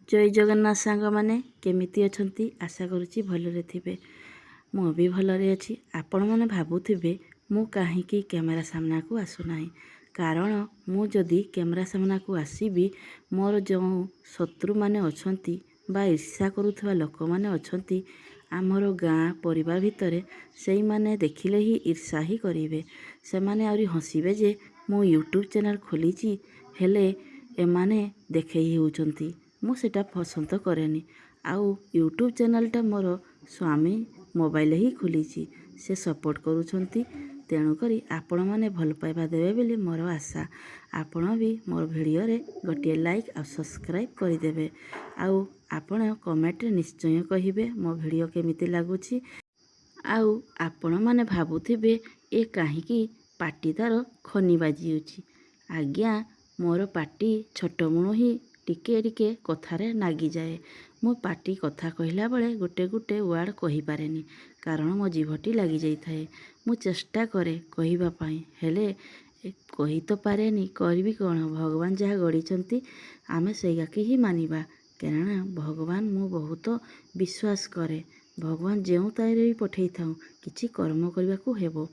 जय जगन्नाथ सांग माने केमिति अछंती आशा करुच्ची भलरे थिबे। मु भी भलरे अच्छी। आपण मैंने भावुथिबे मु काहींकी कैमेरा सामना को आसुनाही कारण मु जदि कैमेरा सामना को आसीबी मोर जो शत्रु माने अछंती बा ईर्ष्या करुथबा लोक माने अछंती आमर गाँ परिवार भितरे सेई माने देखिले ही ईर्ष्या ही करिवे। से माने आउरी हसीबे जे मु यूट्यूब चैनल खोलीची हेले एमाने देखई होउचंती। मु सेटा पसंद करेनी। आउ यूट्यूब चैनलटा मोर स्वामी मोबाइल ही खोलीची से सपोर्ट करुछंती। तेणुकरी आपण मैंने भल पाइबा देवे बोली मोर आशा। आपण भी मोर वीडियो रे गोटे लाइक आ सब्सक्राइब करदेवे। आउ आपण कमेंट निश्चय कहिबे मो वीडियो केमिति लागुची। आउ आपण मैंने भावुथिबे ए काहींकी पाटी तार खनी बाजिउची। आज्ञा मोर पाटी छोट मुणु ही टिके टिके कथारे नागी जाए। मो पाटी कथा कहला बेले गोटे गोटे वर्ड कहि पारेनी कारण मो जीभटी लागी जाई थाए। मु चेष्टा करे कहिबा पई हेले कहि तो पारेनी। करबी कोन भगवान जहाँ गढ़ीचंती आमे सेयाकी ही मानिबा। कारण भगवान मु बहुत विश्वास करे। भगवान जेउ ताइरे भी पठेई थाउ किछि कर्म करबा को हेबो।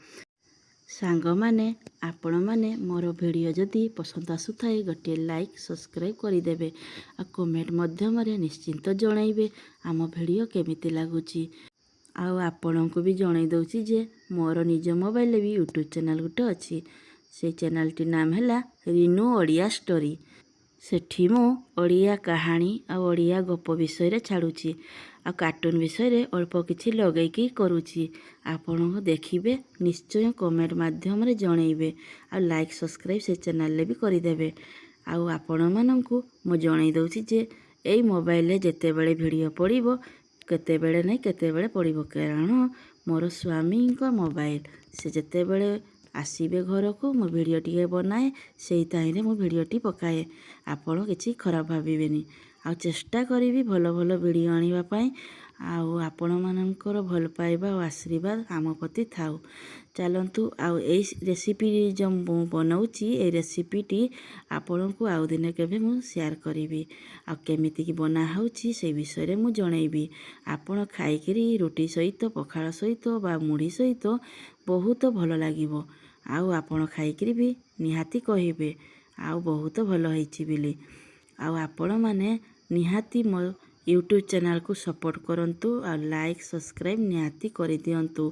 सांग माने आपण माने मोर वीडियो जदि पसंद आसुथाए गोटे लाइक सब्सक्राइब करदेवे। आ कमेंट माध्यम रे निश्चिंत जणाइबे आम वीडियो केमिति लागुची। आउ आपणको भी जणाई दउची जे मोर निज मोबाइल भी यूट्यूब चैनल गुटे अछि। से चैनलटी नाम हैला रिनू ओडिया स्टोरी। सेठी मु ओडिया कहानी आ ओडिया गप विषय रे छाड़ुची आ कार्टून विषय रे अल्प किछि लगैकी करूची। आपण देखिबे निश्चय कमेंट माध्यम रे जणाइबे आ लाइक सब्सक्राइब से चैनल ले भी करदेवे। आउ आपण माननकु मु जणाई दउची जे एई मोबाइल रे जेते बेले वीडियो पड़िबो केते बेले नै केते बेले पड़िबो। कारण मोर स्वामी को मोबाइल से जेते बेले आसीबे घर को मो वीडियो टिके बनाए सेई ताई रे मो वीडियो टी पकाए। आपण किछि खराब भाबिबेनी। आ चेष्टा करिवि भल भल वीडियो आनिबा पई। आउ आपण मानकर भल पाइबा और आशीर्वाद आम प्रति थाउ। चलंतु आउ एई रेसिपी जो बनाउची ए रेसिपीटी आपणको आउ दिने केबे मु शेयर करिवि। आ केमिति की बना होउची से विषय रे मु जणाइबि। आपण खाइकरी रोटी सहित पखाळ सहित बा मुढ़ी सहित बहुत भल लागिवो। आउ आपण खाइकरी भी निहाती कहिबे आउ बहुत भल होइची बिली। आउ आपण माने निहाती मो यूट्यूब चैनल को सपोर्ट करंतु आ लाइक सब्सक्राइब निहाती करि दियंतु।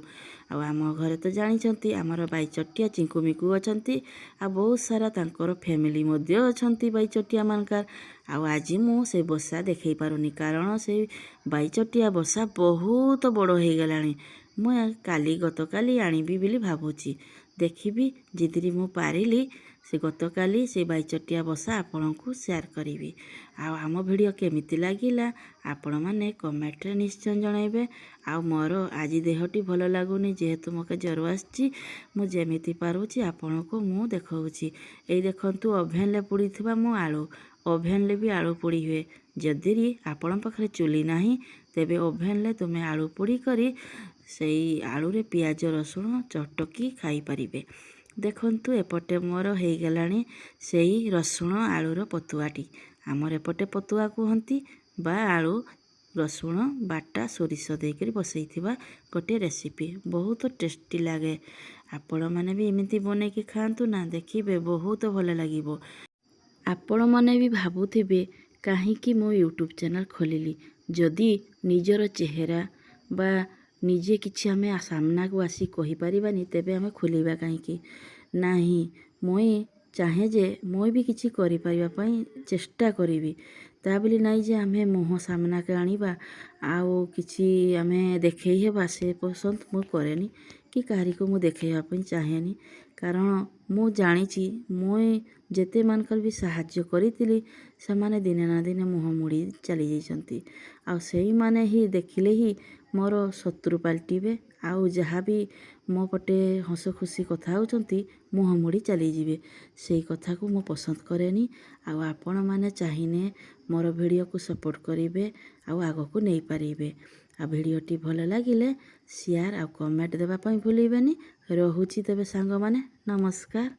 आ आम घरे तो जानिचंती आमर बाईचटिया चिंकू मिकू अछंती आ बहुत सारा तांकर फैमिली मध्य अछंती बाईचटिया मानकार। आउ आज मु से बसा देखै पारुनी कारण से बाईचटिया बसा बहुत बड़ हो गलानी। मु काली गतकाली आनिबी बिली भाबुची। देखिबी जिदिरी मु पारिली से गतकाली से बाईचटिया बसा आपणको शेयर करिवि। आउ आम वीडियो केमिति लागिला आपण माने कमेंट रे निश्चय जणाइबे। आउ मोर आज देहटी भल लागुनी जेहेतु मके ज्वर आछि मु जेमिति पारुची आपणको मु देखाउची। एई देखंतु ओभेन ले पुड़ीथिबा मु आलू ओभेन ले भी आलू पुड़ी हुए। जदि आपण पाखरे चुली नाही तेबे ओभेन ले तुमे आलू पुड़ी करी सेई आलू रे पियाज रसुण चटकी खाई परिबे। देखंतु एपटे मोर हो गलानी सेई रसुण आलूर पतुआटी। आमर एपटे पतुआ कहंती बा आलू रसुण बाटा सोरिष देकर बसैथिबा गोटे रेसिपी बहुत टेस्टी लागे। आपण माने भी एमिति बने कि खांतु ना देखिबे बहुत भल लागिवो। आपण माने भी भाबुथिबे काहींकी मो यूट्यूब चैनल खोलिली जदि निजर चेहरा बा निजे किछि आमे सामना को आसी कहि परिबानी तेबे आमे खोलिबा काहींकी नाही। मुई चाहे जे मुई भी किछि करि परिबा पई चेष्टा करिवि। ता बोली नाही जे आमे मुह सामना के आनिबा आउ किछि आमे देखै हेबा से पसंद मु करेनी कि काहारी को मु देखैबा पई चाहेनी। कारण मु जानिछि मुई जेते मानकर भी साहाय्य करितिली समाने दिने ना दिने मुह मुड़ी चली जाइछंती। आउ सेई माने ही देखिले ही मोर शत्रु पाल्टिबे। आउ जहाँ भी मो पटे हस खुशी कथा होचंती मुह मुड़ी चली जिवे। सेई कथा को मु पसंद करेनी। आउ आपण माने चाहिने मोर वीडियो को सपोर्ट करिवे आउ आगो को नहीं पारिबे। आ वीडियोटी भल लागिले शेयर आ कमेंट देबा पई भूलिबेनी। रहुची तबे सांग माने नमस्कार।